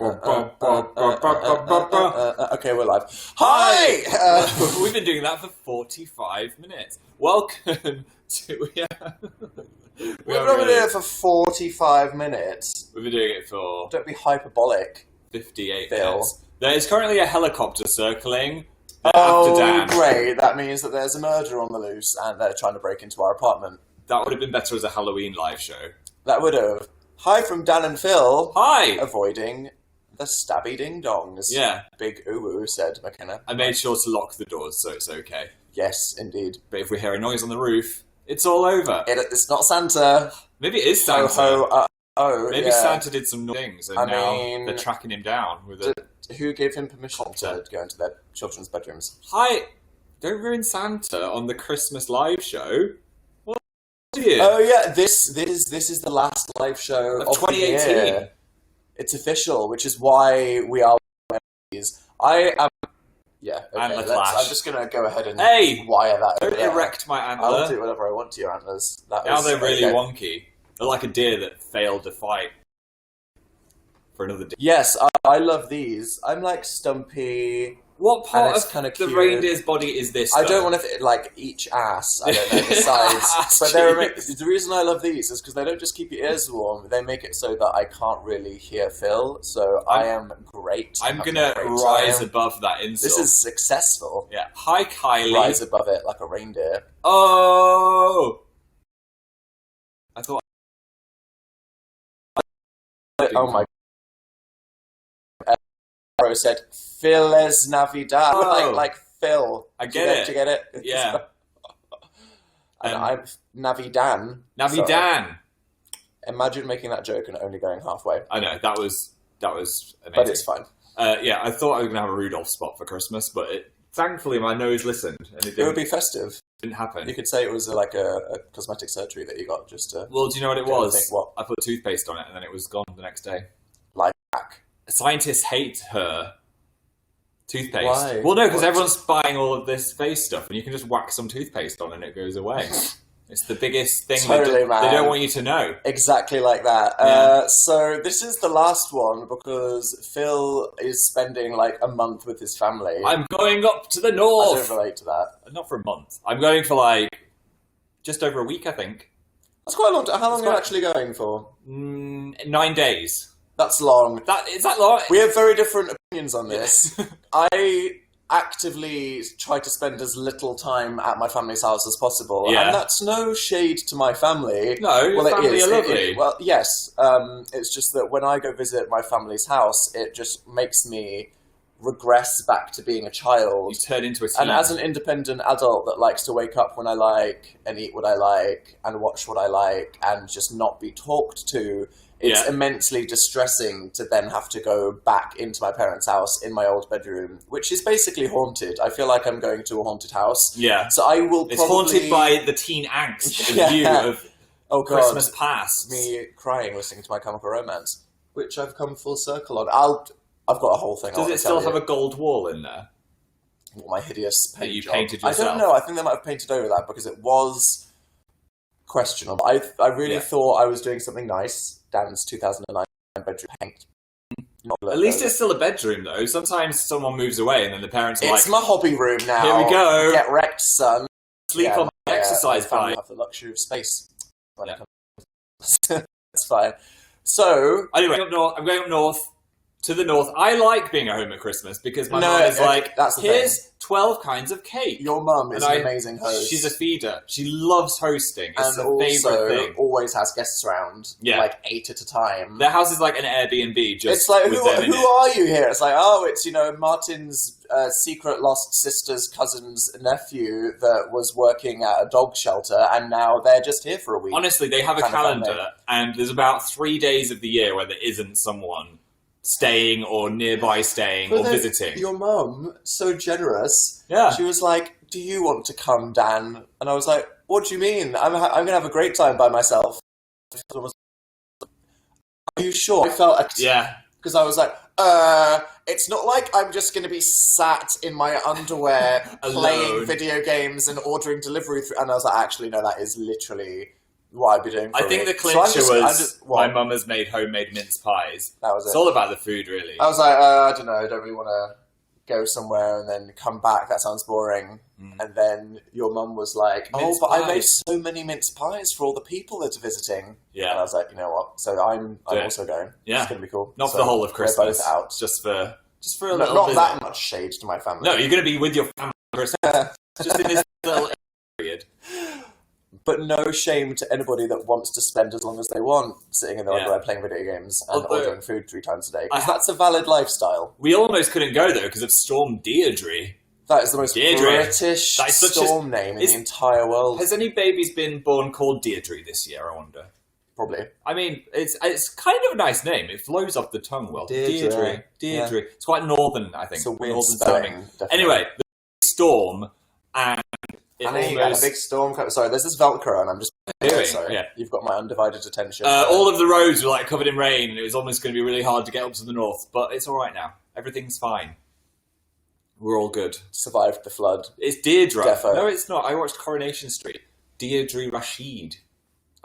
Okay, we're live. Hi! We've been doing that for 45 minutes. Welcome to... We've been doing it for 45 minutes. We've been doing it for... Don't be hyperbolic. 58 Phil. minutes. There is currently a helicopter circling Oh, after Dan. great. That means that there's a murder on the loose and they're trying to break into our apartment. That would have been better as a Halloween live show. That would have. Hi from Dan and Phil. Hi! Avoiding the stabby ding-dongs. Yeah. Big oo-oo, said McKenna. I made sure to lock the doors, so it's okay. Yes, indeed. But if we hear a noise on the roof, it's all over. It's not Santa. Maybe it is Santa. Maybe yeah. Santa did some things, and now they're tracking him down with a... Who gave him permission to go into their children's bedrooms? Hi! Don't ruin Santa on the Christmas live show. What do you? Oh yeah, this is the last live show of 2018. the year. It's official, which is why we are. I am. Yeah. Okay, Antler clash. I'm just gonna go ahead and wire that. Don't erect my antler. I'll do whatever I want to your antlers. Now they're really wonky. They're like a deer that failed to fight for another deer. Yes, I love these. I'm like Stumpy. What part of kind of the cute. reindeer's body is this? I don't want to like each ass. I don't know the sides. But the reason I love these is because they don't just keep your ears warm. They make it so that I can't really hear Phil. So I am great. I'm gonna rise above that insult. This is successful. Yeah. Hi, Kylie. Rise above it like a reindeer. Oh. I thought. Oh my. Bro said, Feliz Navidad. Oh. Like Phil. I get it. Do you get it? Yeah. And I'm Navidan. Navidan. So imagine making that joke and only going halfway. I know, that was amazing. But it's fine. Yeah, I thought I was going to have a Rudolph spot for Christmas, but thankfully my nose listened. And it would be festive. Didn't happen. You could say it was like a cosmetic surgery that you got just to... Well, do you know what it was? What? I put toothpaste on it and then it was gone the next day. Life hack. Scientists hate her toothpaste. Why? Well, no, because everyone's buying all of this face stuff and you can just whack some toothpaste on and it goes away. It's the biggest thing totally, they don't want you to know. Exactly like that. Yeah. So this is the last one because Phil is spending like a month with his family. I'm going up to the north. I don't relate to that. Not for a month. I'm going for like just over a week, I think. That's quite a long time. How long are you actually going for? 9 days. That's long. Is that long? We have very different opinions on this. I actively try to spend as little time at my family's house as possible, and that's no shade to my family. No, your family are lovely. Well, yes. It's just that when I go visit my family's house, it just makes me regress back to being a child. You turn into a teen. And as an independent adult that likes to wake up when I like, and eat what I like, and watch what I like, and just not be talked to, it's immensely distressing to then have to go back into my parents' house in my old bedroom, which is basically haunted. I feel like I'm going to a haunted house. Yeah. So I will It's haunted by the teen angst of you of Christmas past. Me crying listening to My Chemical Romance, which I've come full circle on. I've got a whole thing. Does it still have a gold wall in there? My hideous paint that you job. painted yourself? I don't know. I think they might have painted over that because it was questionable. I really thought I was doing something nice. Dan's 2009 bedroom paint. At least it's still a bedroom, though. Sometimes someone moves away and then the parents are like... It's my hobby room now. Here we go. Get wrecked, son. Sleep on the exercise bike. I have the luxury of space. That's fine. So... Anyway, I'm going up north. To the north. I like being at home at Christmas because my mum is like, here's 12 kinds of cake. Your mum is an amazing host. She's a feeder. She loves hosting. It's her favourite thing. Always has guests around, like 8 at a time. Their house is like an Airbnb. Just it's like, who are you here? It's like, it's, Martin's secret lost sister's cousin's nephew that was working at a dog shelter and now they're just here for a week. Honestly, they have a calendar and there's about 3 days of the year where there isn't someone staying or nearby staying or visiting. Your mum, so generous. Yeah. She was like, do you want to come, Dan? And I was like, what do you mean? I'm going to have a great time by myself. Are you sure? I felt... Because I was like, it's not like I'm just going to be sat in my underwear playing video games and ordering delivery through... And I was like, actually, no, that is literally what I'd be doing for I think a week. the clincher was what? my mum has made homemade mince pies. That was it. It's all about the food, really. I was like, I don't know, I don't really want to go somewhere and then come back. That sounds boring. And then your mum was like, Mince but pies. I made so many mince pies for all the people that are visiting. Yeah. And I was like, you know what? So I'm also going. Yeah. It's going to be cool. Not for the whole of Christmas. We're both out. Just for a little Not visit. that much shade to my family. No, you're going to be with your family for Christmas. Just in this little period. But no shame to anybody that wants to spend as long as they want sitting in their underwear playing video games and ordering food 3 times a day. Because that's a valid lifestyle. We almost couldn't go, though, because of Storm Deirdre. That is the most British storm name in the entire world. Has any babies been born called Deirdre this year, I wonder? Probably. I mean, it's kind of a nice name. It flows off the tongue well. Deirdre. Yeah. It's quite northern, I think. It's a weird northern spelling. sounding. Anyway, the storm and a big storm. Sorry, there's this Velcro, and I'm just sorry. Yeah. You've got my undivided attention. All of the roads were like covered in rain, and it was almost going to be really hard to get up to the north. But it's all right now. Everything's fine. We're all good. Survived the flood. It's Deirdre. Defo. No, it's not. I watched Coronation Street. Deirdre Rashid.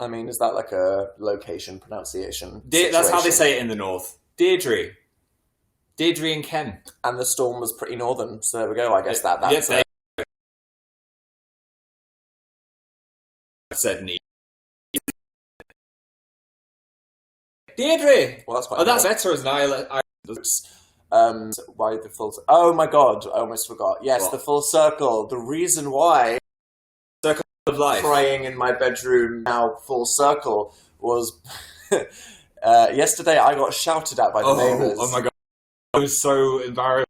I mean, is that like a location pronunciation? That's how they say it in the north. Deirdre. Deirdre and Ken. And the storm was pretty northern, so there we go. I guess that's it. Said neat. Deirdre. Well, that's quite. That's better as an why the full? Oh my god! I almost forgot. Yes, what? The full circle. The reason why circle of life crying in my bedroom now full circle was yesterday. I got shouted at by the neighbours. Oh my god! I was so embarrassed.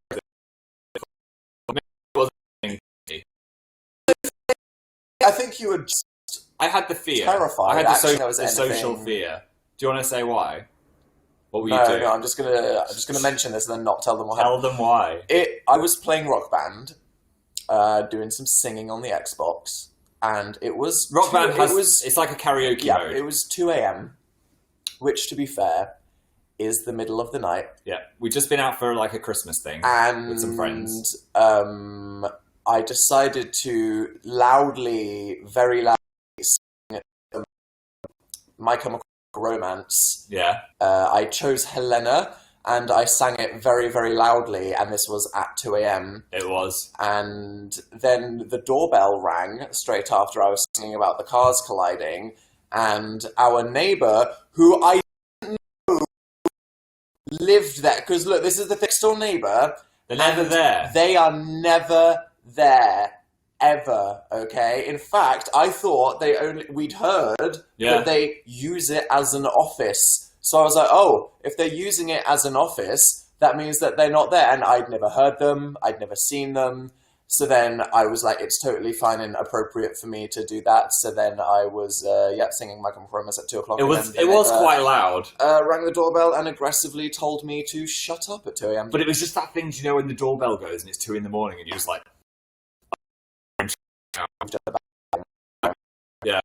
I think you were just. I had the fear. Terrified. I had the social fear. Do you want to say why? What were you doing? No, I'm just gonna mention this and then not tell them what happened. Tell them why. I was playing Rock Band, doing some singing on the Xbox, and it was Rock Band it's like a karaoke mode. It was 2 a.m., which, to be fair, is the middle of the night. Yeah, we've just been out for like a Christmas thing with some friends. I decided to very loudly sing My Chemical Romance. Yeah. I chose Helena, and I sang it very, very loudly, and this was at 2 a.m. It was. And then the doorbell rang straight after I was singing about the cars colliding, and our neighbour, who I didn't know lived there, because look, this is the next door neighbour. They're never there. They are never there. Ever, okay? In fact, I thought we'd heard that they use it as an office. So I was like, oh, if they're using it as an office, that means that they're not there. And I'd never heard them. I'd never seen them. So then I was like, it's totally fine and appropriate for me to do that. So then I was, singing My Chemical Romance at 2 o'clock. It was quite loud. Rang the doorbell and aggressively told me to shut up at 2 a.m. But it was just that thing, you know, when the doorbell goes and it's 2 a.m. and you're just like, yeah,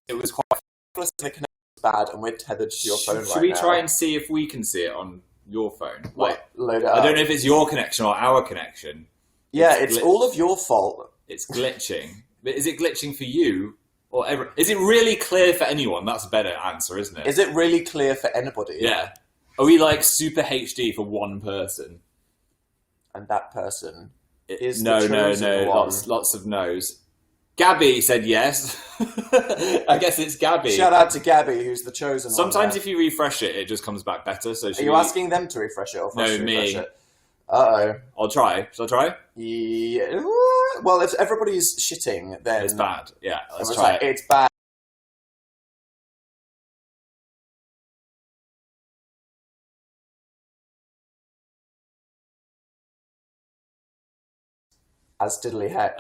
it was quite. The connection was bad, and we're tethered to your phone. Should we try and see if we can see it on your phone? Load it up. I don't know if it's your connection or our connection. Yeah, it's all of your fault. It's glitching. But is it glitching for you or ever? Is it really clear for anyone? That's a better answer, isn't it? Is it really clear for anybody? Yeah. Are we like super HD for one person? And that person is no. one. Lots of no's. Gabby said yes. I guess it's Gabby. Shout out to Gabby, who's the chosen one. Sometimes if you refresh it, it just comes back better. So are you asking them to refresh it or for us to refresh it? Uh-oh. I'll try. Shall I try? Yeah. Well, if everybody's shitting, then... It's bad. Yeah, let's try it. It's bad. As diddly heck.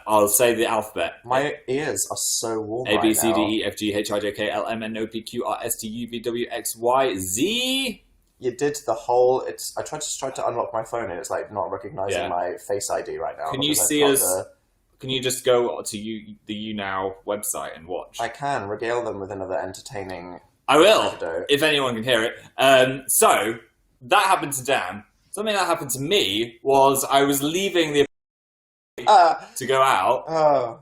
I'll say the alphabet. My ears are so warm A, B, C, right D, now. E, F, G, H, I, J, K, L, M, N, O, P, Q, R, S, T, U, V, W, X, Y, Z. You did the whole... I tried to unlock my phone and it's like not recognizing my Face ID right now. Can you see us... Can you just go to the YouNow website and watch? I can. Regale them with another entertaining... I will, anecdote. if anyone can hear it. So, that happened to Dan. Something that happened to me was I was leaving the... to go out,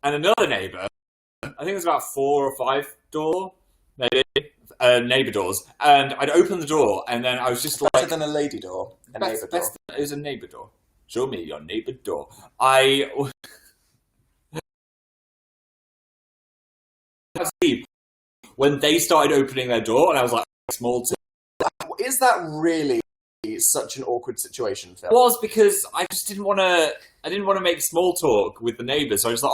and another neighbour I think there's about 4 or 5 door, maybe, neighbour doors. And I'd open the door, and then I was just Better than a lady door, a neighbour door. It was a neighbour door. Show me your neighbour door. When they started opening their door, and I was like, small talk. Is that really such an awkward situation, Phil? It was, because I just didn't want to. I didn't want to make small talk with the neighbours, so I was like,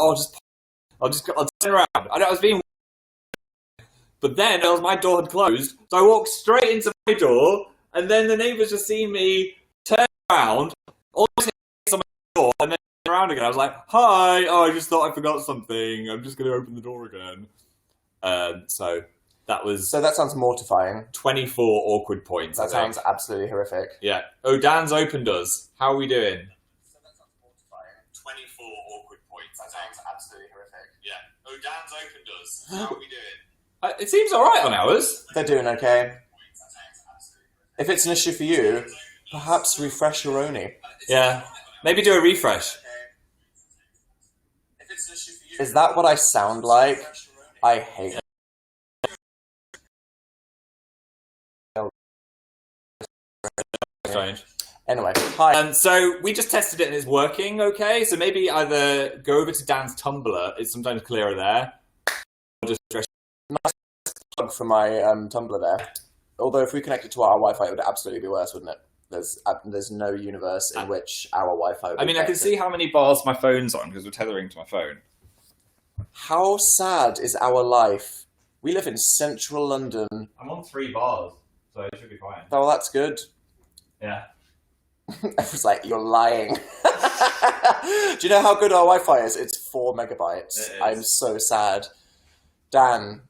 I'll turn around. I was being, but then my door had closed, so I walked straight into my door, and then the neighbours just seen me turn around, almost hit on my door, and then turn around again. I was like, "Hi, I just thought I forgot something. I'm just going to open the door again." So that sounds mortifying. 24 awkward points. That sounds absolutely horrific. Yeah. Oh, Dan's opened us. How are we doing? So that sounds mortifying. 24 awkward points. That sounds absolutely horrific. Yeah. Oh, Dan's opened us. How are we doing? It seems alright on ours. They're doing okay. If it's an issue for you, perhaps refresh your Oni. Yeah. Maybe do a refresh. Is that what I sound like? I hate it. Strange. Anyway, hi. So we just tested it and it's working okay. So maybe either go over to Dan's Tumblr. It's sometimes clearer there. Or just nice plug for my Tumblr there. Although if we connected to our Wi-Fi, it would absolutely be worse, wouldn't it? There's no universe in which our Wi-Fi would be I can see how many bars my phone's on because we're tethering to my phone. How sad is our life? We live in central London. I'm on 3 bars, so it should be fine. Oh, that's good. Yeah. I was like, you're lying. Do you know how good our Wi-Fi is? It's 4 megabytes. I'm so sad. Dan,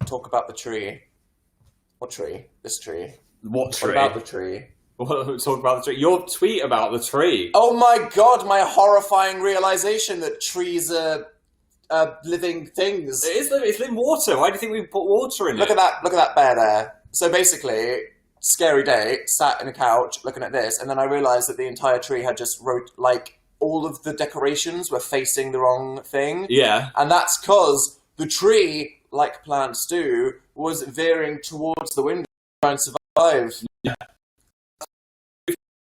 talk about the tree. What tree? This tree. What tree? What about the tree? Talk about the tree. Your tweet about the tree. Oh my god, my horrifying realization that trees are living things. It's in water. Why do you think we put water in it? Look at that bear there. So basically, scary day, sat in a couch looking at this, and then I realized that the entire tree had just all of the decorations were facing the wrong thing. Yeah. And that's because the tree, like plants do, was veering towards the window to try and survive. Yeah.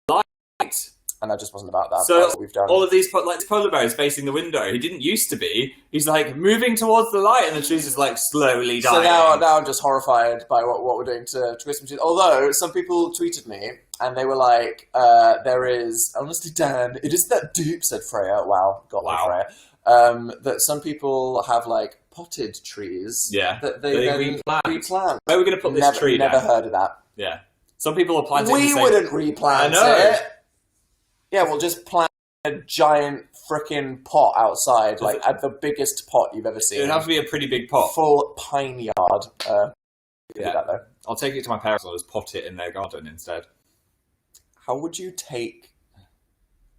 Light. And that just wasn't about that. So that's what we've done. All of these polar bears facing the window. He didn't used to be. He's like moving towards the light, and the tree's just like slowly dying. So now I'm just horrified by what we're doing to Christmas trees. Although some people tweeted me and they were like, "There is honestly, Dan, it is that deep," said Freya. Wow, got me, Freya. That some people have like potted trees. Yeah, that they then replant. Where are we going to put this tree? Never heard of that. Yeah, some people are planting. We wouldn't replant it. Yeah, we'll just plant a giant frickin' pot outside, like at the biggest pot you've ever seen. It would have to be a pretty big pot. Full pine yard. Yeah. Do that, though. I'll take it to my parents and I'll just pot it in their garden instead. How would you take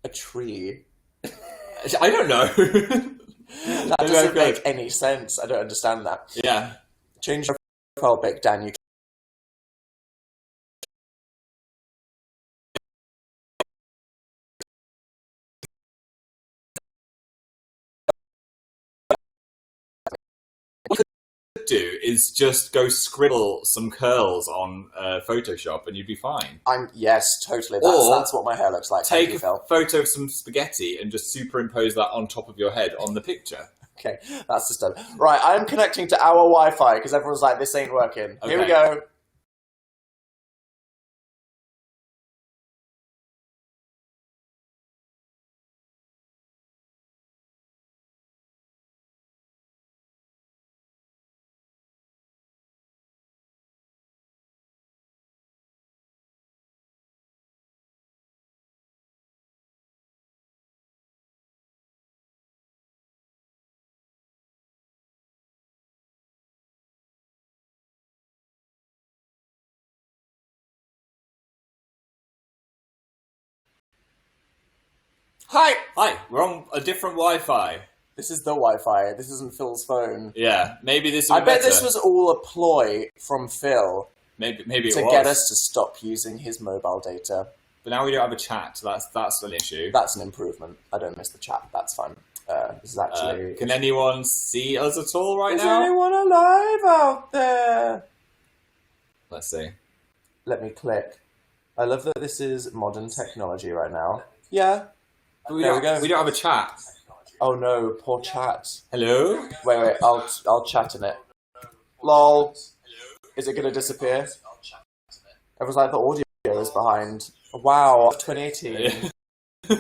a tree? I don't know. That doesn't make any sense. I don't understand that. Yeah. Change your profile pic, Dan. You do is just go scribble some curls on Photoshop and you'd be fine. Yes, totally. That's what my hair looks like. Take a photo of some spaghetti and just superimpose that on top of your head on the picture. Okay, that's just done. Right, I'm connecting to our Wi-Fi because everyone's like, this ain't working. Okay. Here we go. Hi, we're on a different Wi-Fi. This is the Wi-Fi. This isn't Phil's phone. Yeah, maybe this. I bet this was all a ploy from Phil. Maybe it to was. Get us to stop using his mobile data. But now we don't have a chat. So that's an issue. That's an improvement. I don't miss the chat. That's fine. This is actually... can anyone see us at all right Is now? anyone alive out there? Let's see. Let me click. I love that this is modern technology right now. Yeah. There we go. We don't have a chat. Oh no, poor chat. Hello? Wait, I'll chat in it. Lol. Is it gonna disappear? It was like the audio is behind. Wow, 2018.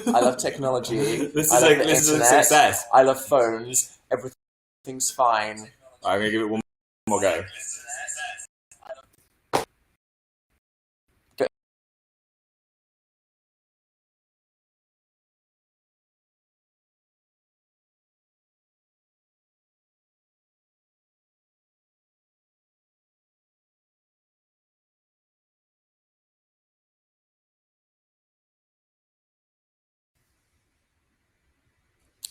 I love technology. This I is love a the internet. success. I love phones. Everything's fine. I'm gonna give it one more go.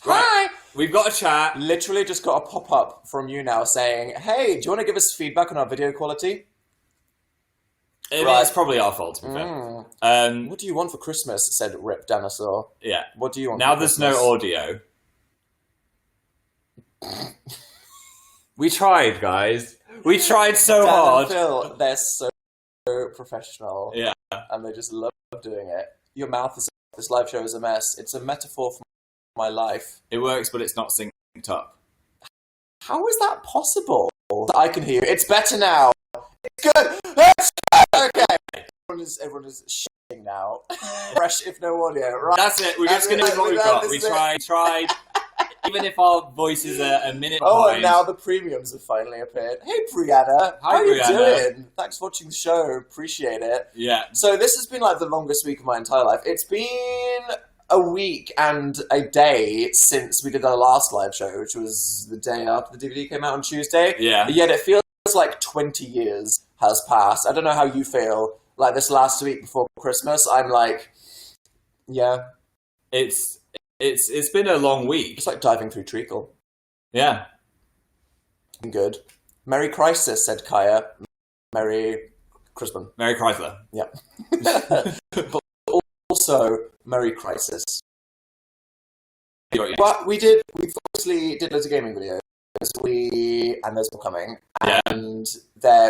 Right. Hi! We've got a chat. Literally just got a pop-up from YouNow saying, hey, do you want to give us feedback on our video quality? It's probably our fault, to be fair. What do you want for Christmas? Said Rip Dinosaur. Yeah. What do you want Now for there's Christmas? no audio. We tried, guys. We tried so Dan hard. and Phil, they're so professional. Yeah. And they just love doing it. Your mouth is... This live show is a mess. It's a metaphor for my life. It works, but it's not synced up. How is that possible? I can hear you. It's better now. It's good. It's good. Okay. Everyone is shitting now. Fresh, if no audio. Right. That's it. We're just going to use what we've got. We tried. Even if our voices are a minute Oh, behind. and now the premiums have finally appeared. Hey, Brianna. Hi, How are you Brianna. doing? Thanks for watching the show. Appreciate it. Yeah. So this has been like the longest week of my entire life. It's been a week and a day since we did our last live show, which was the day after the DVD came out on Tuesday. Yeah. Yet it feels like 20 years has passed. I don't know how you feel. Like this last week before Christmas, I'm like, yeah. It's been a long week. It's like diving through treacle. Yeah. Good. Merry Crisis, said Kaya. Merry Crispin. Merry Chrysler. Yeah. But also, Merry Crisis. But we obviously did loads of gaming videos. And there's more coming. Yeah. And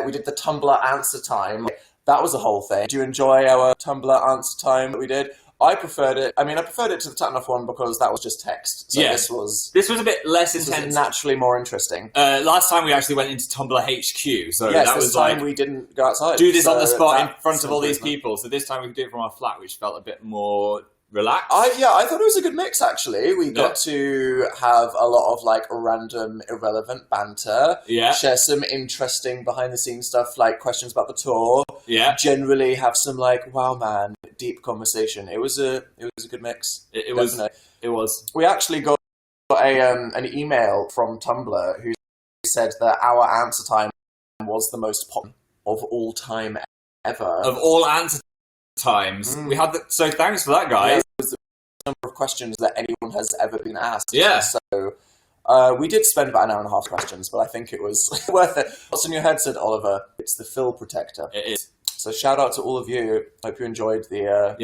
we did the Tumblr answer time. That was a whole thing. Did you enjoy our Tumblr answer time that we did? I preferred it. I mean, I preferred it to the Tatanoff one because that was just text. So Yeah. this was a bit less intense. naturally more interesting. Last time we actually went into Tumblr HQ, so Yes, that this was time like we didn't go outside. do this on the So spot in that's front of all these improvement. people. So this time we could do it from our flat, which felt a bit more relaxed. I thought it was a good mix, actually. We got to have a lot of, like, random, irrelevant banter. Yeah. Share some interesting behind-the-scenes stuff, like questions about the tour. Yeah. Generally have some, like, wow, man, deep conversation. It was a good mix. It was. We actually got an email from Tumblr who said that our answer time was the most popular of all time ever. Of all answer times, we had so thanks for that, guys. Yeah, it was the number of questions that anyone has ever been asked. Yeah. So we did spend about an hour and a half questions, but I think it was worth it. What's in your head, said Oliver? It's the Phil Protector. It is. So shout out to all of you. Hope you enjoyed the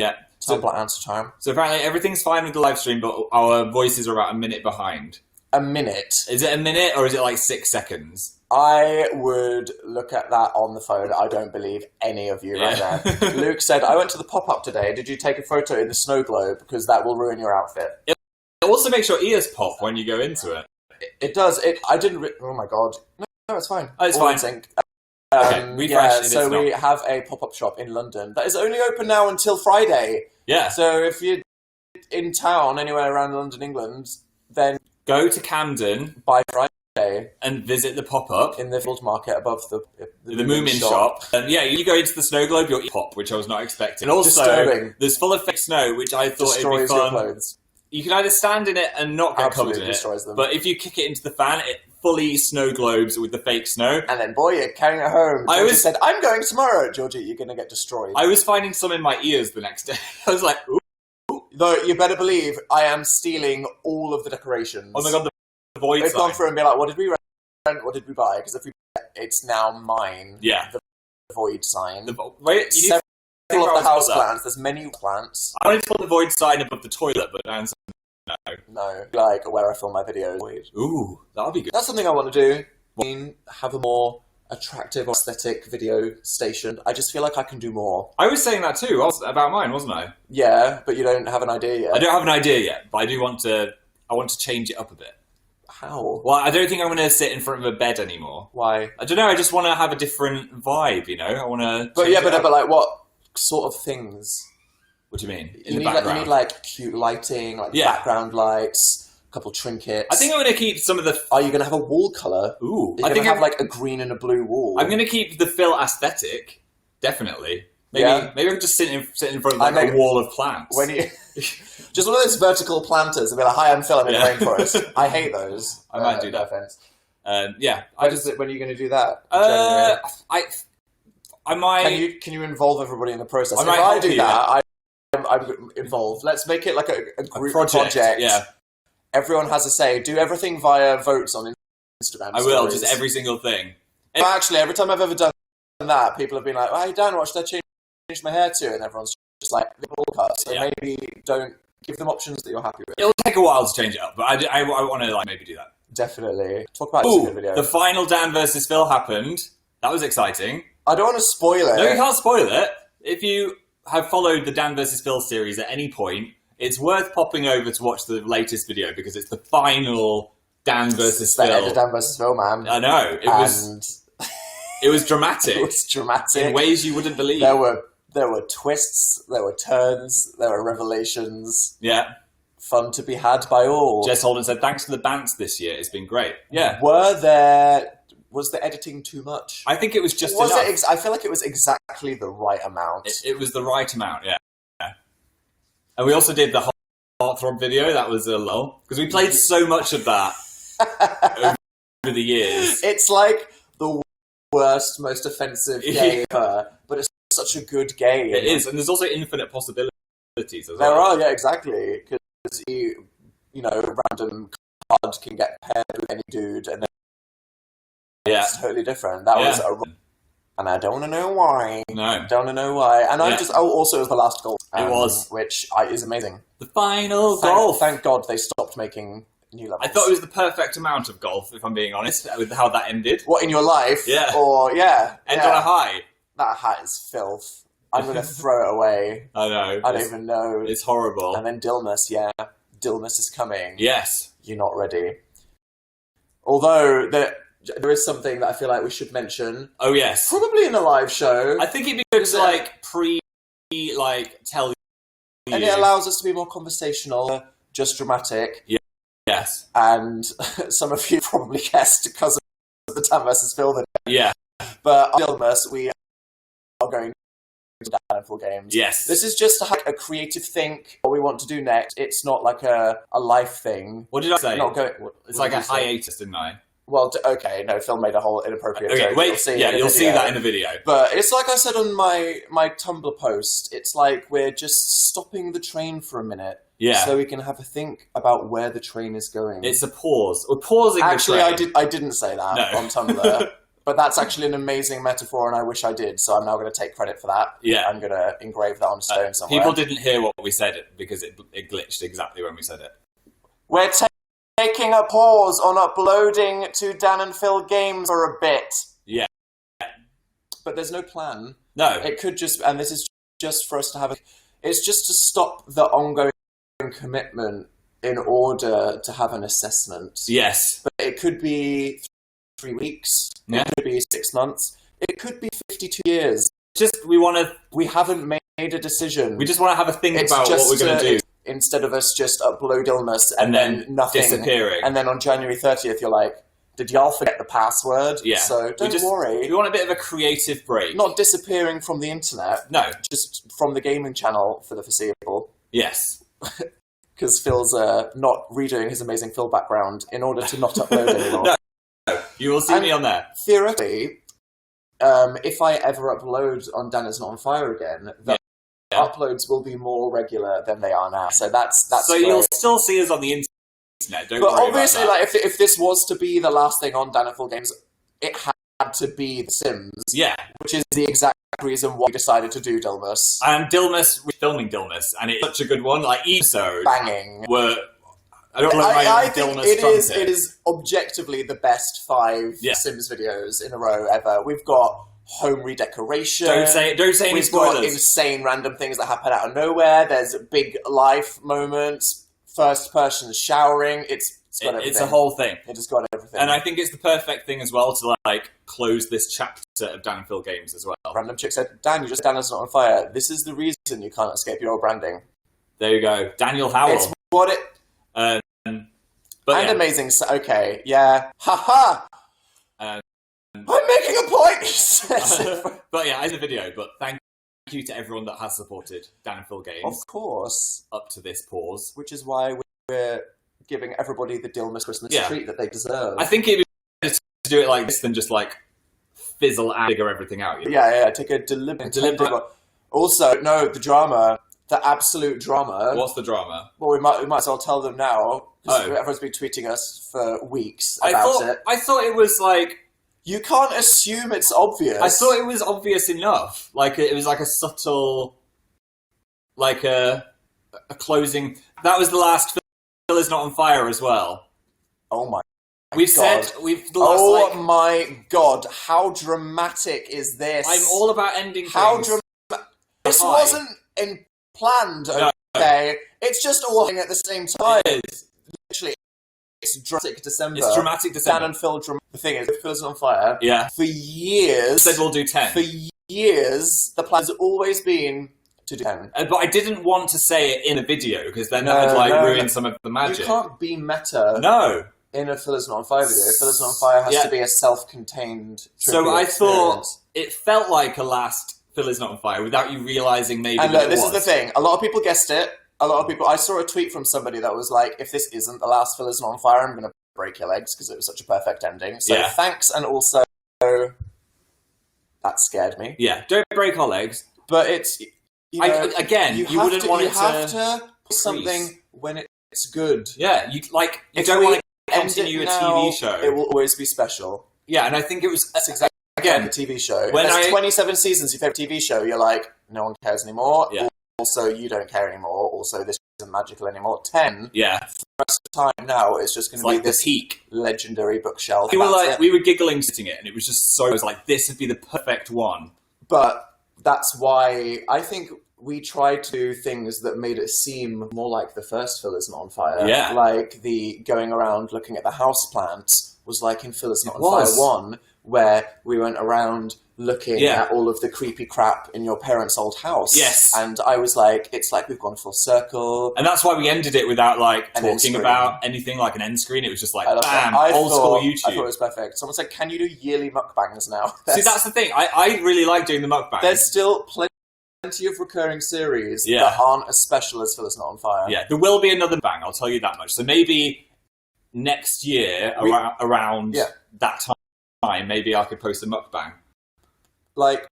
Tumblr answer time. So apparently everything's fine with the live stream, but our voices are about a minute behind. A minute. Is it a minute or is it like 6 seconds? I would look at that on the phone. I don't believe any of you right now. Luke said, I went to the pop-up today. Did you take a photo in the snow globe? Because that will ruin your outfit. It also makes your ears pop when you go into it. It does. I didn't... oh my god. No, it's fine. Oh, it's All fine. in sync. Okay, refresh. So we have a pop-up shop in London that is only open now until Friday. Yeah. So if you're in town, anywhere around London, England, then go to Camden by Friday and visit the pop-up in the field market above the Moomin shop. And yeah, you go into the snow globe, you'll eat pop, which I was not expecting. And also, disturbing. there's full of fake snow, which I thought Destroys it'd be fun. your clothes. You can either stand in it and not get Absolutely covered in destroys it, them. but if you kick it into the fan, it fully snow globes with the fake snow. And then, boy, you're carrying it home. Georgie said, I'm going tomorrow. Georgie, you're going to get destroyed. I was finding some in my ears the next day. I was like, ooh. Though, you better believe, I am stealing all of the decorations. Oh my god, the void We've sign. gone through and be like, what did we rent? What did we buy? Because if we it's now mine. Yeah. The void sign. Wait, you need Several of the house that. plants. There's many plants. I wanted to put the void sign above the toilet, but down No. Like, where I film my videos. Ooh, that would be good. That's something I want to do. I mean, have a more attractive, aesthetic video station. I just feel like I can do more. I was saying that too about mine, wasn't I? Yeah, but you don't have an idea yet. I don't have an idea yet, but I do want to. I want to change it up a bit. How? Well, I don't think I'm going to sit in front of a bed anymore. Why? I don't know. I just want to have a different vibe. You know, I want to. But yeah, but like what sort of things? What do you mean? You need like cute lighting, like background lights, a couple trinkets. I think I'm going to keep some of the. Are you going to have a wall color? Ooh, I think have like a green and a blue wall. I'm going to keep the Phil aesthetic, definitely. Maybe I'm just sitting in front of like a wall of plants. When you just one of those vertical planters and be like, "Hi, I'm Phil. I'm in the rainforest." I hate those. I might do that. No offense. When are you going to do that? I might. Can you involve everybody in the process? If I do that, I'm involved. Let's make it like a group project. Yeah. Everyone has a say. Do everything via votes on Instagram. I will, just every single thing. Actually, every time I've ever done that, people have been like, "Hey Dan, what should I change my hair to?" And everyone's just like, "All cut." So maybe don't give them options that you're happy with. It'll take a while to change it up, but I want to like maybe do that. Definitely. Talk about this in the video. The final Dan versus Phil happened. That was exciting. I don't want to spoil it. No, you can't spoil it. If you have followed the Dan vs. Phil series at any point, it's worth popping over to watch the latest video because it's the final Dan vs. Phil. The Dan vs. Phil, man. I know. It was dramatic. It was dramatic. In ways you wouldn't believe. There were twists, there were turns, there were revelations. Yeah. Fun to be had by all. Jess Holden said, "Thanks for the bants this year. It's been great." Yeah. Was the editing too much? I think it was just enough. I feel like it was exactly the right amount. It was the right amount, yeah. And we also did the Heartthrob video. That was a lull. Because we played so much of that over the years. It's like the worst, most offensive game ever, but it's such a good game. It is, and there's also infinite possibilities as well. There are, yeah, exactly. Because random card can get paired with any dude, and then it's totally different. That was and I don't want to know why. No. Don't want to know why. And also it was the last goal. It was. Which is amazing. The final goal. Thank God they stopped making new levels. I thought it was the perfect amount of golf, if I'm being honest, with how that ended. What, in your life? Yeah. End on a high. That hat is filth. I'm going to throw it away. I know. I don't even know. It's horrible. And then Dilmas, Dilmas is coming. Yes. You're not ready. Although, there is something that I feel like we should mention. Oh, yes. Probably in a live show. I think it'd be good to tell you. And it allows us to be more conversational, just dramatic. Yeah. Yes. And some of you probably guessed because of the Dan vs. Phil video. Yeah. But Dilmas, we are going to Dan full games. Yes. This is just a creative think, what we want to do next. It's not like a life thing. What did I say? It's like a hiatus, didn't I? Well, no, Phil made a whole inappropriate joke. Wait, you'll see that in the video. But it's like I said on my Tumblr post, it's like we're just stopping the train for a minute. Yeah. So we can have a think about where the train is going. It's a pause. We're pausing the train. Actually, I didn't say that on Tumblr. But that's actually an amazing metaphor, and I wish I did, so I'm now going to take credit for that. Yeah. I'm going to engrave that on stone somewhere. People didn't hear what we said because it glitched exactly when we said it. We're taking a pause on uploading to Dan and Phil games for a bit. Yeah. But there's no plan. No. It could just, and this is just for us to have it's just to stop the ongoing commitment in order to have an assessment. Yes. But it could be 3 weeks. Yeah. It could be 6 months. It could be 52 years. We haven't made a decision. We just want to have a think about what we're going to do. Instead of us just upload illness and then nothing. Disappearing. And then on January 30th, you're like, did y'all forget the password? Yeah. So don't worry. We want a bit of a creative break. Not disappearing from the internet. No. Just from the gaming channel for the foreseeable. Yes. Because Phil's not redoing his amazing Phil background in order to not upload anymore. No. You will see me on there. Theoretically, if I ever upload on Dan Is Not on Fire again, uploads will be more regular than they are now. So that's so great. You'll still see us on the internet. Don't but worry obviously, about that. like if this was to be the last thing on Dan and Full Games, it had to be The Sims. Yeah. Which is the exact reason why we decided to do Dilmas. And Dilmas, we're filming Dilmas, and it's such a good one. Like episodes banging. Were I don't like my I think Dilmas trumpet. it is objectively the best 5 Sims videos in a row ever. We've got home redecoration. Don't say any spoilers. We've got insane random things that happen out of nowhere. There's big life moments. First person showering. It's got everything. It's a whole thing. It just got everything. And I think it's the perfect thing as well to like close this chapter of Dan and Phil games as well. Random chick said, Dan, you just Dan is not on fire. This is the reason you can't escape your old branding. There you go. Daniel Howell. It's what it... amazing... Okay, yeah. Ha-ha! I'm making a point, he says. But yeah, as a video, but thank you to everyone that has supported Dan and Phil games. Of course. Up to this pause. Which is why we're giving everybody the Dilmas Christmas treat that they deserve. I think it would be better to do it like this than just like fizzle and figure everything out. You know? Yeah, take a deliberate. Also, no, the drama, the absolute drama. What's the drama? Well, we might as well tell them now. Everyone's been tweeting us for weeks about it. I thought it was like... You can't assume it's obvious. I thought it was obvious enough. Like, it was like a subtle... Like a closing... That was the last... Phil is not on fire as well. Oh my We've God. said... my God. How dramatic is this? I'm all about ending How things. This wasn't planned, okay? No. It's just all happening at the same time. Literally, it's dramatic December. It's dramatic December. Dan and Phil, the thing is, Phil's on fire. Yeah. For years... Said we'll do 10. For years, the plan's always been to do 10. But I didn't want to say it in a video, because then that would ruin some of the magic. You can't be meta. No. In a Phil is not on fire video. Phil is not on fire has to be a self-contained So I thought it felt like a last Phil is not on fire without you realising maybe and look, this is the thing. A lot of people guessed it. A lot of people... I saw a tweet from somebody that was like, if this isn't the last Phil is not on fire, I'm going to break your legs because it was such a perfect ending. So thanks, and also... That scared me. Yeah, don't break our legs. But it's... You know, you wouldn't want it to... You have to put something when it's good. Yeah, you don't want to continue a TV show. It will always be special. Yeah, and I think it was... That's exactly the TV show. When there's 27 seasons, your favourite TV show, you're like, no one cares anymore. Yeah. Also, you don't care anymore. Also, this isn't magical anymore. 10. Yeah. For the rest of the time now, it's just going to be this peak legendary bookshelf. We were giggling sitting it, and it was just so... It was like, this would be the perfect one. But that's why I think we tried to do things that made it seem more like the first Phil is not on fire. Yeah. Like the going around looking at the house plants was like in Phil is not on fire 1, where we went around looking at all of the creepy crap in your parents' old house. Yes. And I was like, it's like we've gone full circle. And that's why we ended it without like talking about anything like an end screen. It was just like, bam, old school YouTube. I thought it was perfect. Someone said, can you do yearly mukbangs now? See, that's the thing. I really like doing the mukbangs. There's still plenty of recurring series that aren't as special as Phil is not on fire. Yeah, there will be another bang, I'll tell you that much. So maybe next year, around that time, maybe I could post a mukbang. Like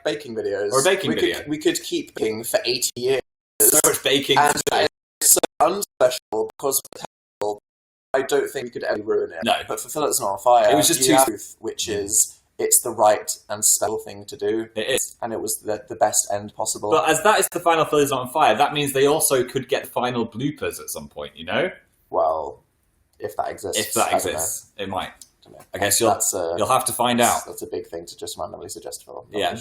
baking videos. Or a baking video. We could keep baking for 80 years. So much baking. And it's so unspecial because I don't think you could ever ruin it. No. But for Phil it's not on fire, it was just truth, which is it's the right and special thing to do. It is. And it was the best end possible. But as that is the final Phil is not on fire, that means they also could get the final bloopers at some point, you know? Well, if that exists. If that exists, it might. I guess you'll have to find out. That's a big thing to just randomly suggest for. Yeah.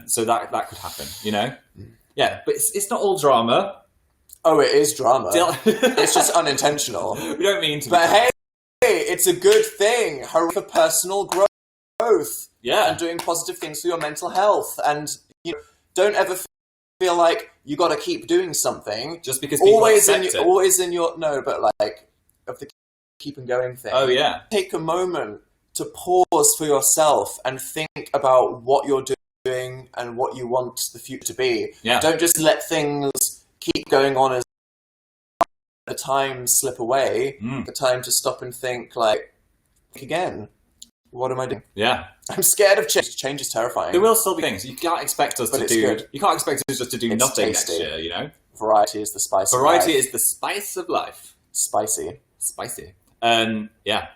So that could happen, you know? Yeah, but it's not all drama. Oh, it is drama. It's just unintentional. We don't mean to. But hey, it's a good thing. Hurry for personal growth. Yeah. And doing positive things for your mental health. And you know, don't ever feel like you got to keep doing something just because people accept it. Always in your of the keep and going thing. Oh yeah. Take a moment to pause for yourself and think about what you're doing and what you want the future to be. Yeah. Don't just let things keep going on as the time slip away. The time to stop and think again, what am I doing? Yeah. I'm scared of change. Change is terrifying. There will still be things. You can't expect us to do... Good. You can't expect us just to do nothing tasty. next year, you know? Variety is the spice of life. Variety is the spice of life. Spicy. Yeah.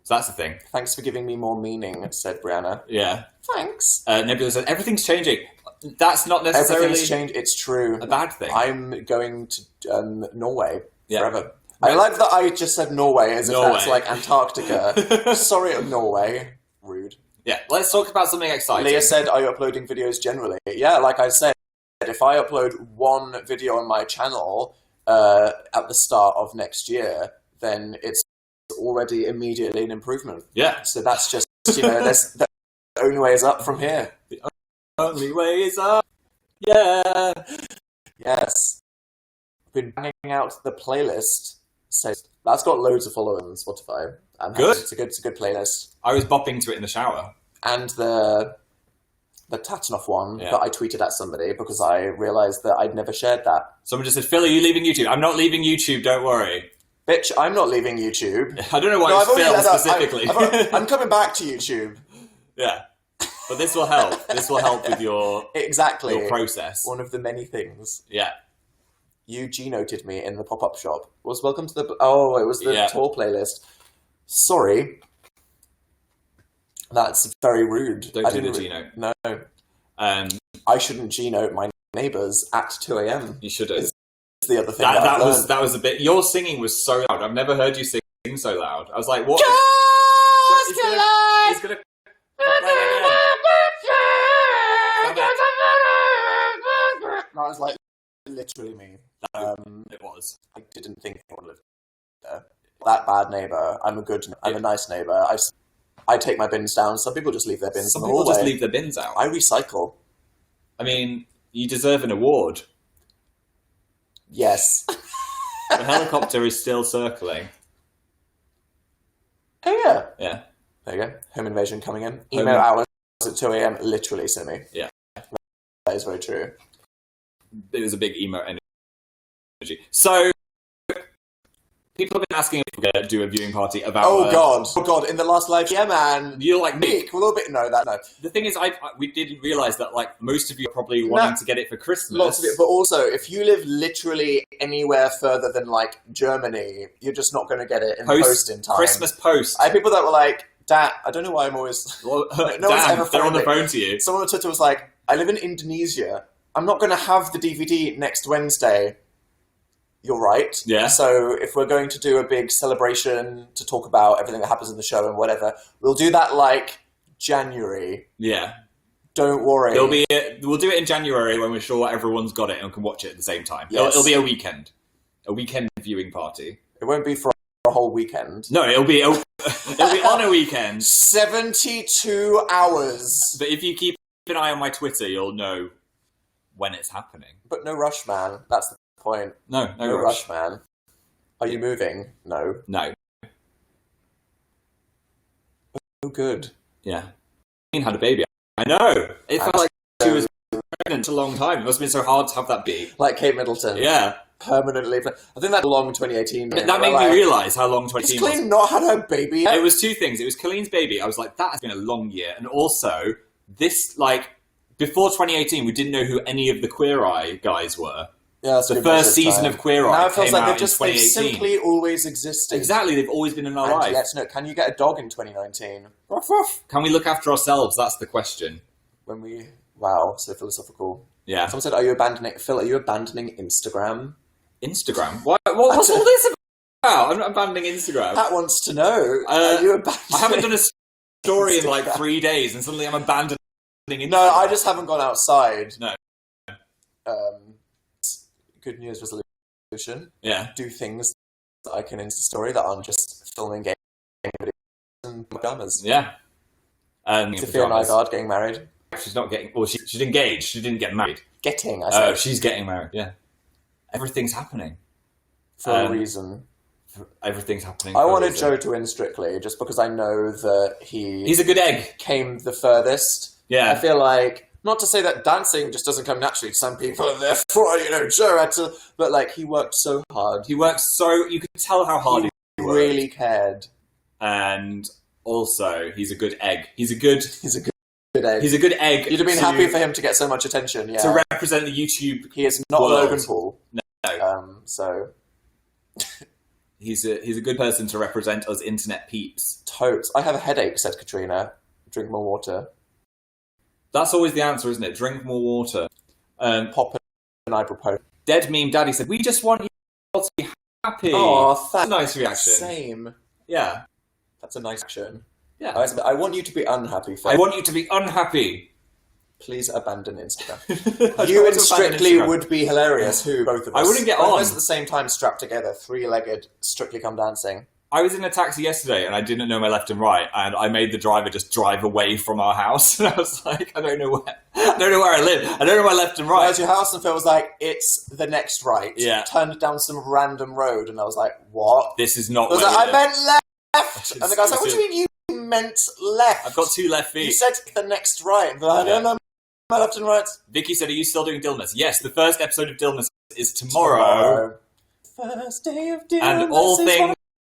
So that's the thing. Thanks for giving me more meaning, said Brianna. Yeah. Thanks. Nebula said, everything's changing. That's not necessarily... Everything's changed. It's true. A bad thing. I'm going to Norway forever. I like that I just said Norway as if that's like Antarctica. Sorry, Norway. Rude. Yeah, let's talk about something exciting. Leah said, are you uploading videos generally? Yeah, like I said, if I upload one video on my channel at the start of next year, then it's already immediately an improvement. Yeah. So that's just, the only way is up from here. The only way is up. Yeah. Yes. I've been banging out the playlist. So that's got loads of followers on Spotify. Good. It's a good playlist. I was bopping to it in the shower. And the Tatanoff one that I tweeted at somebody because I realised that I'd never shared that. Someone just said, Phil, are you leaving YouTube? I'm not leaving YouTube, don't worry. Bitch, I'm not leaving YouTube. I don't know why it's Phil specifically. I'm coming back to YouTube. Yeah. But this will help. This will help with your your process. One of the many things. Yeah. You G-noted me in the pop-up shop. It was the tour playlist. Sorry. That's very rude. Don't do the G-note. No. I shouldn't G-note my neighbours at 2 a.m. You shouldn't. The other thing that was a bit. Your singing was so loud. I've never heard you sing so loud. I was like, what? He's gonna. That was like literally me. It was. I didn't think I would live there. That bad neighbour. I'm a nice neighbour. I take my bins down. Some people just leave their bins in the hallway. Some people just leave their bins out. I recycle. I mean, you deserve an award. Yes. The helicopter is still circling. Oh, yeah. Yeah. There you go. Home invasion coming in. Email hours at 2 a.m. literally simi. Yeah. That is very true. It was a big emo energy. So, people have been asking if we're going to do a viewing party about... Oh, God. In the last live... Yeah, man. You're like me. A little bit... No. The thing is, we didn't realise that, like, most of you are probably wanting to get it for Christmas. Lots of it. But also, if you live literally anywhere further than, like, Germany, you're just not going to get it in post in time. Christmas post. I had people that were like, Dad, I don't know why I'm always... Well, no one's ever they're on the phone to you. Someone on Twitter was like, I live in Indonesia. I'm not going to have the DVD next Wednesday. You're right. Yeah. So if we're going to do a big celebration to talk about everything that happens in the show and whatever, we'll do that like January. Yeah. Don't worry. We'll do it in January when we're sure everyone's got it and can watch it at the same time. Yes. It'll be a weekend viewing party. It won't be for a whole weekend. No, it'll be on a weekend. 72 hours. But if you keep an eye on my Twitter, you'll know when it's happening. But no rush, man. That's the point. No rush, man. Are you moving? No. Oh, good. Yeah. Queen had a baby. I know. It felt like she was pregnant for a long time. It must have been so hard to have that baby. Like Kate Middleton. Yeah. Permanently. I think that long 2018. That made me realise how long 2018 was. Has Colleen not had her baby yet? It was two things. It was Colleen's baby. I was like, that has been a long year. And also, this, like, before 2018, we didn't know who any of the Queer Eye guys were. Yeah, the first season of Queer Eye came out in 2018. They've simply always existed. Exactly, they've always been in our life. Yes, no. Can you get a dog in 2019? Ruff, ruff. Can we look after ourselves? That's the question. Wow, so philosophical. Yeah. Someone said, "Are you abandoning Instagram?" Instagram? What's all this about? I'm not abandoning Instagram. Pat wants to know. Are you abandoning? I haven't done a story in like 3 days, and suddenly I'm abandoning Instagram. No, I just haven't gone outside. No. Good News resolution. Yeah. Do things that I can Insta story that aren't just filming game and pajamas. Yeah. Sophia Nygaard getting married. She's not getting... Well, she's engaged. She didn't get married. Getting, I said. Oh, she's getting married, yeah. Everything's happening. For a reason. Everything's happening. I wanted Joe to win Strictly, just because I know that he's a good egg. Came the furthest. Yeah. I feel like... Not to say that dancing just doesn't come naturally to some people, and therefore, Joe had to... But, like, he worked so hard. He worked so... You could tell how hard he worked. Really cared. And also, he's a good egg. He's a good egg. He's a good egg. You'd have been happy for him to get so much attention, yeah. To represent the YouTube He is not world. Logan Paul. No. So... he's a good person to represent us internet peeps. Totes. I have a headache, said Katrina. Drink more water. That's always the answer, isn't it? Drink more water. Pop and I propose. Dead Meme Daddy said, we just want you to be happy. Oh, that's a nice reaction. Same. Yeah. That's a nice action. Yeah. I want you to be unhappy, Phil. I want you to be unhappy. Please abandon Instagram. You You and Strictly would be hilarious. Who, both of us? I wouldn't get both on. of us at the same time, strapped together, three-legged, Strictly Come Dancing. I was in a taxi yesterday and I didn't know my left and right, and I made the driver just drive away from our house. And I was like, I don't know where I live. I don't know my left and right. Where's your house? And Phil was like, it's the next right. Yeah. Turned down some random road, and I was like, what? This is not. I was where like, we I live. meant left. And the guy's like, what do you mean you meant left? I've got 2 left feet. You said the next right. And I don't know my left and right. Vicky said, are you still doing Dilmas? Yes, the first episode of Dilmas is tomorrow. First day of Dilmas and all things.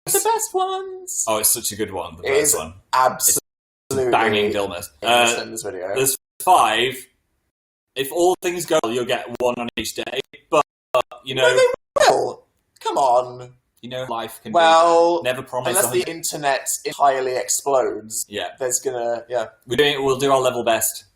The best ones. Oh, it's such a good one. The it first is one. Absolutely. Banging Dilmas. In this video. There's 5. If all things go well, you'll get 1 on each day. But, you know... No, they will. Come on. You know, life can be... Never promise... Unless the internet entirely explodes. Yeah. There's gonna... Yeah. We'll do our level best.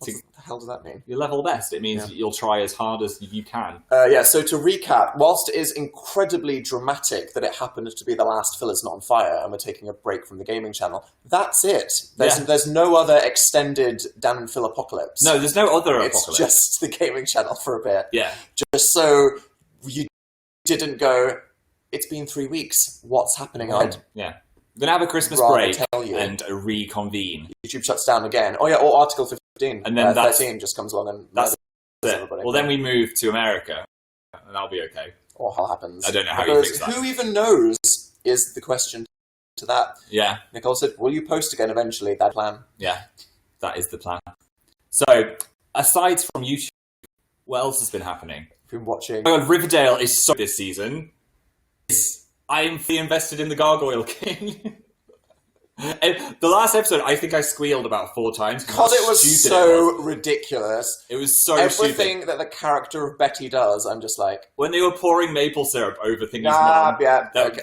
What the hell does that mean? Your level best. It means you'll try as hard as you can. So to recap, whilst it is incredibly dramatic that it happened to be the last Phil is Not on Fire and we're taking a break from the gaming channel, that's it. There's no other extended Dan and Phil apocalypse. No, there's no other apocalypse. It's just the gaming channel for a bit. Yeah. Just so you didn't go, it's been 3 weeks, what's happening? Yeah. We're going to have a Christmas break and reconvene. YouTube shuts down again. Oh yeah, or Article 15. And then 13 just comes along and... That's it. Well, then we move to America, and that'll be okay. Or how happens. I don't know how you fix that. Who even knows is the question to that. Yeah. Nicole said, will you post again eventually? That plan. Yeah, that is the plan. So, aside from YouTube, what else has been happening? I've been watching... Oh, Riverdale is so this season. I am fully invested in the Gargoyle King. And the last episode, I think I squealed about 4 times. Because it was so ridiculous. It was so Everything that the character of Betty does, I'm just like... When they were pouring maple syrup over Thingy's mom,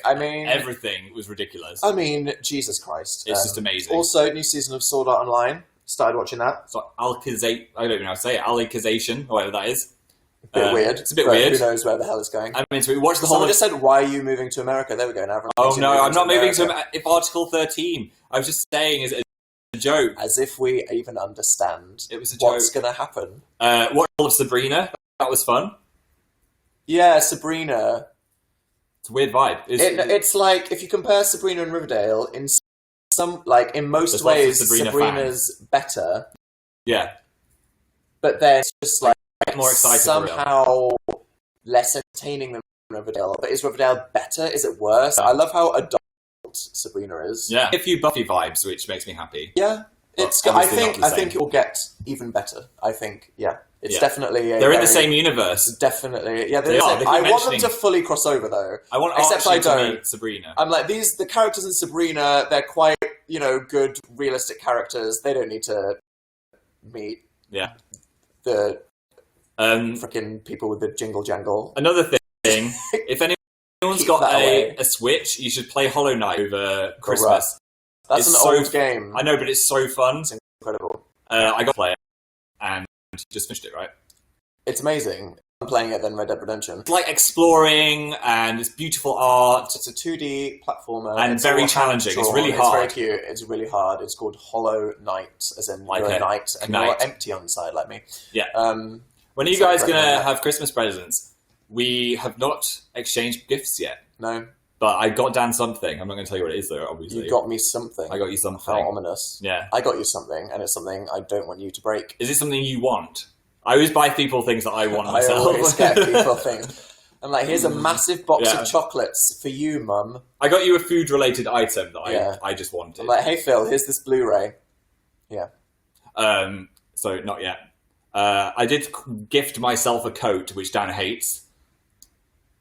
I mean... Everything was ridiculous. I mean, Jesus Christ. It's just amazing. Also, new season of Sword Art Online. Started watching that. So, I don't even know how to say it. Alicization, or whatever that is. A bit weird. It's a bit weird. Who knows where the hell it's going? I mean, so we watched the whole... Someone just said, why are you moving to America? There we go. Now oh, no, I'm not moving to America. If Article 13. I was just saying as a joke. As if we even understand it was a joke. What's going to happen. Watched all of Sabrina. That was fun. Yeah, Sabrina. It's a weird vibe. It's like, if you compare Sabrina and Riverdale, in most ways, Sabrina's better. Yeah. But then it's just like more exciting somehow less entertaining than Riverdale. But is Riverdale better? Is it worse? I love how adult Sabrina is. Yeah, a few Buffy vibes, which makes me happy. Yeah, it's good. I think it will get even better. I think, it's definitely. They're in the same universe. Definitely, they are. I want them to fully cross over, though. I want Archie to meet Sabrina. I'm like the characters in Sabrina. They're quite good, realistic characters. They don't need to meet. Yeah. The freaking people with the jingle jangle. Another thing, if anyone's got a Switch, you should play Hollow Knight over Christmas. That's an old game. I know, but it's so fun. It's incredible. I got to play it and just finished it, right? It's amazing. I'm playing it then Red Dead Redemption. It's like exploring and it's beautiful art. It's a 2D platformer. And very challenging. It's really hard. It's very cute. It's really hard. It's called Hollow Knight, as in you're a knight and you're empty on the side like me. Yeah. When are you guys going to have Christmas presents? We have not exchanged gifts yet. No. But I got Dan something. I'm not going to tell you what it is, though, obviously. You got me something. I got you something. How ominous. Yeah. I got you something, and it's something I don't want you to break. Is it something you want? I always buy people things that I want myself. I always get people things. I'm like, here's a massive box of chocolates for you, Mum. I got you a food-related item that I just wanted. I'm like, hey, Phil, here's this Blu-ray. Yeah. So, not yet. I did gift myself a coat, which Dan hates.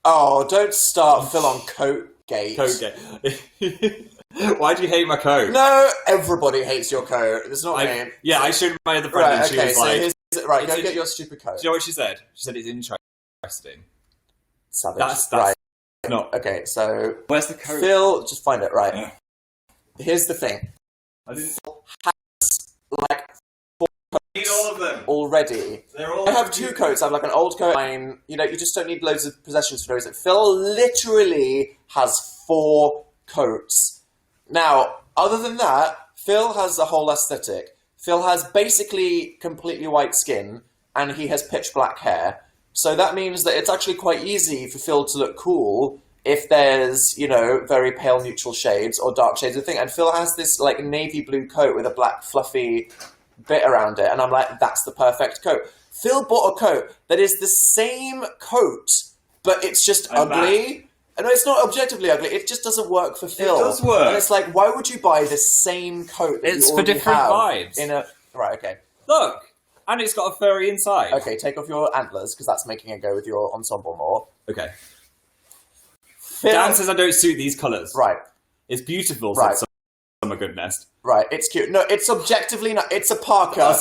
Oh, don't start Phil on Coatgate. Coatgate. Why do you hate my coat? No, everybody hates your coat. It's not me. Yeah, I showed my other friend and she was like... Right, go get your stupid coat. Do you know what she said? She said it's interesting. Savage. That's right. Not... Okay, so... Where's the coat? Phil, just find it, right. Yeah. Here's the thing. I didn't... Has, like... I need all of them. already. I have 2 coats. I have like an old coat. Mine, you just don't need loads of possessions for those. Phil literally has 4 coats. Now, other than that, Phil has a whole aesthetic. Phil has basically completely white skin, and he has pitch black hair. So that means that it's actually quite easy for Phil to look cool if there's, very pale neutral shades or dark shades of thing. And Phil has this like navy blue coat with a black fluffy bit around it. And I'm like, that's the perfect coat. Phil bought a coat that is the same coat, but it's just ugly. No, it's not objectively ugly. It just doesn't work for Phil. It does work. And it's like, why would you buy the same coat that it's you for already different have vibes. Right, okay. Look, and it's got a furry inside. Okay, take off your antlers, because that's making it go with your ensemble more. Okay. Phil... Dan says I don't suit these colours. Right. It's beautiful, right. said Summer Goodness. Right, it's cute. No, it's objectively not. It's a parka. Our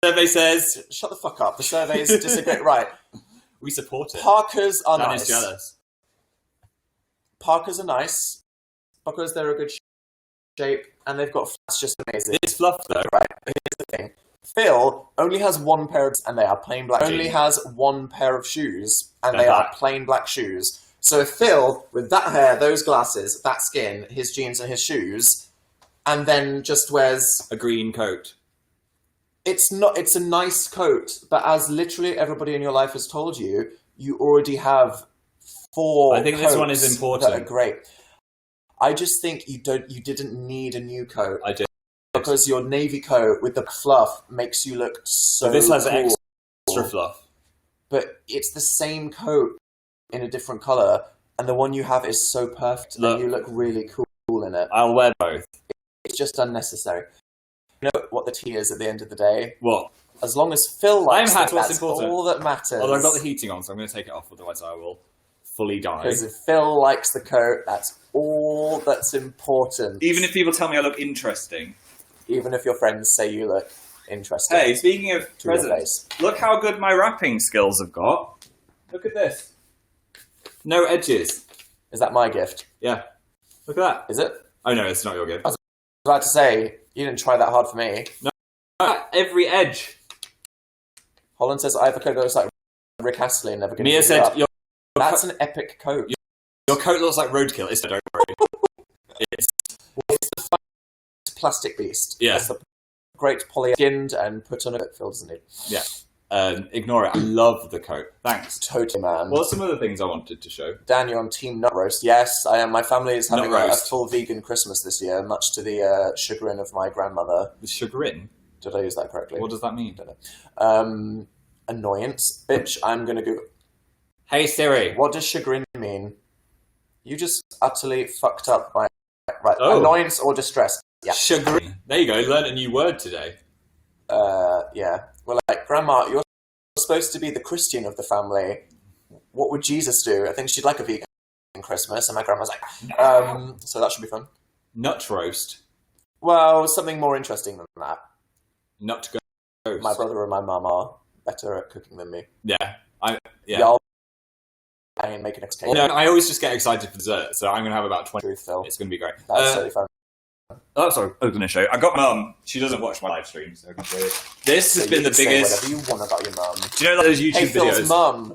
survey says... Shut the fuck up. The surveys disagree. Right. We support it. Parkas are Dan nice. is jealous. Parkas are nice because they're a good shape and they've got flats just amazing. It's fluff though. Right, here's the thing. Phil only has 1 pair of and they are plain black. Only has 1 pair of shoes and they are plain black shoes. So if Phil, with that hair, those glasses, that skin, his jeans and his shoes, and then just wears a green coat. It's a nice coat, but as literally everybody in your life has told you, you already have 4 I think this one is important. That are great. I just think you didn't need a new coat. I did. Because your navy coat with the fluff makes you look so But this has cool. extra fluff. But it's the same coat in a different colour, and the one you have is so perfect, and you look really cool in it. I'll wear both. It's just unnecessary. You know what the tea is at the end of the day? What? As long as Phil likes it, that's important. all that matters. Although I've got the heating on, so I'm going to take it off, otherwise I will fully die. Because if Phil likes the coat, that's all that's important. Even if people tell me I look interesting. Even if your friends say you look interesting. Hey, speaking of presents, look how good my wrapping skills have got. Look at this. No edges. Is that my gift? Yeah. Look at that. Is it? Oh no, it's not your gift. I was about to say, you didn't try that hard for me. No, every edge. Holland says, I have a coat that looks like Rick Astley and never going to Mia said, that's an epic coat. Your coat looks like roadkill. It's don't worry. It's the plastic beast. Yeah. It's the great poly-skinned and put on a coat, Phil, doesn't it? Yeah. Ignore it. I love the coat. Thanks. Totally, man. What are some other things I wanted to show? Dan, you're on Team Nut Roast. Yes, I am. My family is having a full vegan Christmas this year, much to the chagrin of my grandmother. The chagrin? Did I use that correctly? What does that mean? I don't know. Annoyance. Bitch, I'm going to Google. Hey Siri. What does chagrin mean? You just utterly fucked up my... Right. Oh. Annoyance or distress. Yeah. Chagrin. There you go. Learned a new word today. Yeah. Well, like, Grandma, you're supposed to be the Christian of the family. What would Jesus do? I think she'd like a vegan Christmas, and my grandma's like, so that should be fun. Nut roast. Well, something more interesting than that. Nut roast. My brother and my mum are better at cooking than me. Yeah. Yeah. Y'all and make an extra. No, I always just get excited for dessert, so I'm going to have about 20. Truth, Phil. It's going to be great. That's totally fun. Oh, sorry. I was going to show you. I got my mum. She doesn't watch my live stream, so I can show you. This has been the biggest... Say whatever you want about your mum. Do you know those YouTube videos? Phil's mum.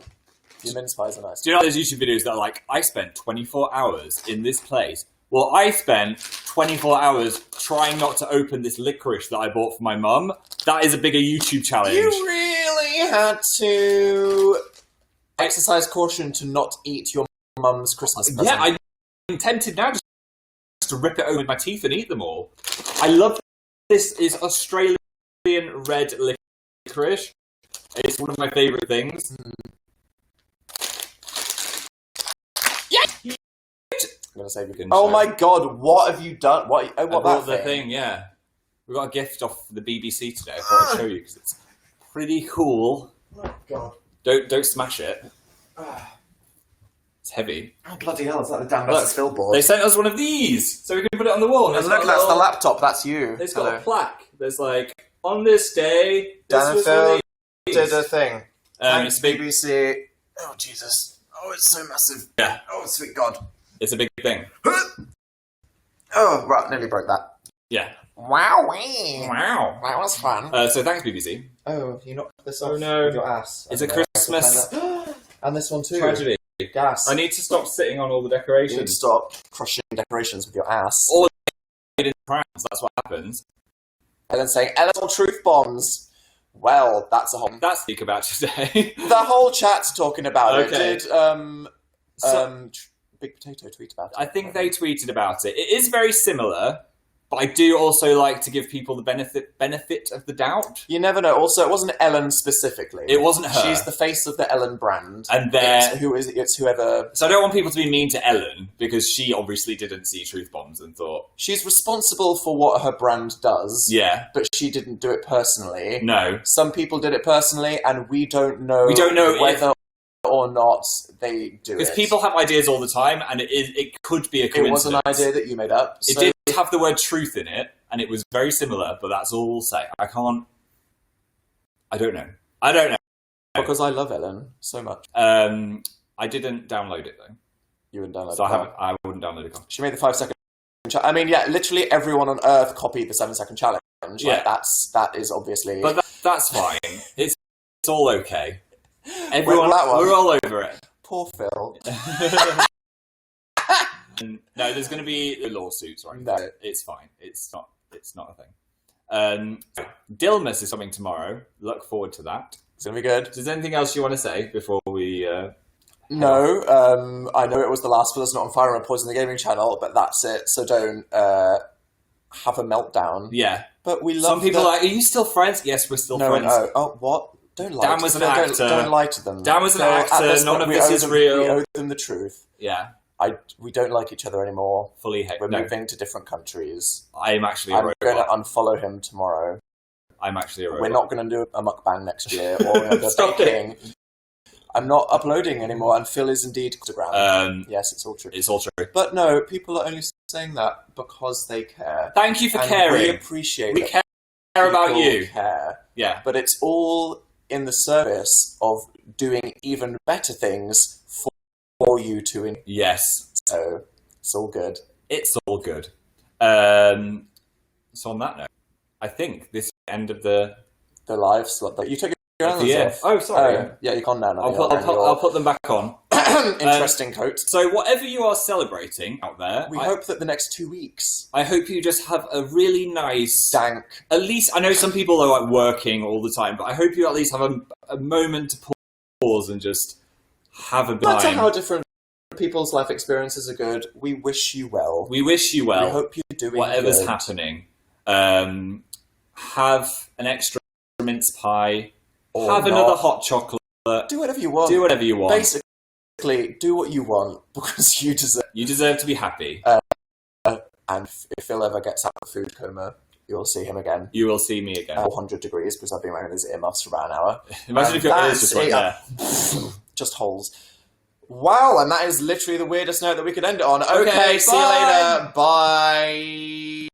Your mince pies are nice. Do you know those YouTube videos that are like, I spent 24 hours in this place? Well, I spent 24 hours trying not to open this licorice that I bought for my mum. That is a bigger YouTube challenge. You really had to exercise caution to not eat your mum's Christmas present. Yeah, I'm tempted now just to rip it open with my teeth and eat them all. I love this. Is Australian red licorice. It's one of my favourite things. Yeah. I'm gonna say oh my god! What have you done? What? Oh, what I bought that the thing? Yeah, we got a gift off the BBC today. I thought I'd show you because it's pretty cool. Oh god! Don't smash it. It's heavy. Oh bloody hell! It's like the damn Phil board. They sent us one of these, so we can put it on the wall. And look, that's the laptop. That's you. It's got a plaque. There's like, on this day, Dan and Phil did a thing. It's big. BBC. Oh Jesus! Oh, it's so massive. Yeah. Oh, sweet God! It's a big thing. Oh, right, nearly broke that. Yeah. Wow. Wow. That was fun. So thanks, BBC. Oh, you knocked this off Oh, no. with your ass. It's a Christmas And this one too. tragedy. Gas. I need to stop sitting on all the You decorations. need to stop crushing decorations with your ass. Or in crowns, that's what happens. And then saying, LSL truth bombs. Well, that's a whole... That's speak about today. The whole chat's talking about Okay. it. Did, Big Potato tweet about it? I think they tweeted about it. It is very similar, but I do also like to give people the benefit of the doubt. You never know. Also, it wasn't Ellen specifically. It wasn't her. She's the face of the Ellen brand. And it's whoever... So I don't want people to be mean to Ellen, because she obviously didn't see truth bombs and thought... She's responsible for what her brand does. Yeah. But she didn't do it personally. No. Some people did it personally, and we don't know, whether or not they do it. Because people have ideas all the time, and it could be a coincidence. It was an idea that you made up. It did have the word truth in it, and it was very similar, but that's all we'll say. I don't know. Because I love Ellen so much. I didn't download it, though. You wouldn't download it. So I wouldn't download it. She made the 5 second challenge. I mean, yeah, literally everyone on Earth copied the 7 second challenge. Yeah. Like, that is obviously... But that's fine. It's all okay. Everyone, we're all over it. Poor Phil. No, there's going to be lawsuits, right? No. It's fine. It's not a thing. Dilmas is coming tomorrow. Look forward to that. It's going to be good. Is there anything else you want to say before we... No, I know it was the last Us Not on Fire and Poison the Gaming channel, but that's it. So don't have a meltdown. Yeah. But we love Some people are like, are you still friends? Yes, we're still friends. No. Oh, what? Don't lie Dan to was them. an actor. Don't lie to them. Dan was an actor. None of this is real. We owe them the truth. Yeah. We don't like each other anymore. Fully hate. We're moving to different countries. I'm actually I'm going to unfollow him tomorrow. I'm actually a robot. We're not going to do a mukbang next year or another Stop baking. I'm not uploading anymore, and Phil is indeed Instagram. Yes, it's all true. It's all true. But no, people are only saying that because they care. Thank you for and caring. We appreciate it. We care about you. Care. Yeah. But it's all in the service of doing even better things for you to. Yes. So it's all good. It's all good. So on that note, I think this is the end of the live slot. But you took your hands off. Oh, sorry. Yeah, you can now. I'll put them back on. Interesting coat. So whatever you are celebrating out there, we hope that the next 2 weeks. I hope you just have a really nice... Dank. At least, I know some people are like working all the time, but I hope you at least have a moment to pause and just have a time. No matter how different people's life experiences are good, we wish you well. We wish you well. We hope you're doing whatever's good. happening. Have an extra mince pie. Or have not. another hot chocolate. Do whatever you want. Do whatever you want. Basically, do what you want because you deserve. You deserve to be happy. And if Phil ever gets out of the food coma, you'll see him again. You will see me again. 400 degrees because I've been wearing his earmuffs for about an hour. Imagine if your ears just went there. Just holes. Wow, and that is literally the weirdest note that we could end it on. Okay, see you later. Bye.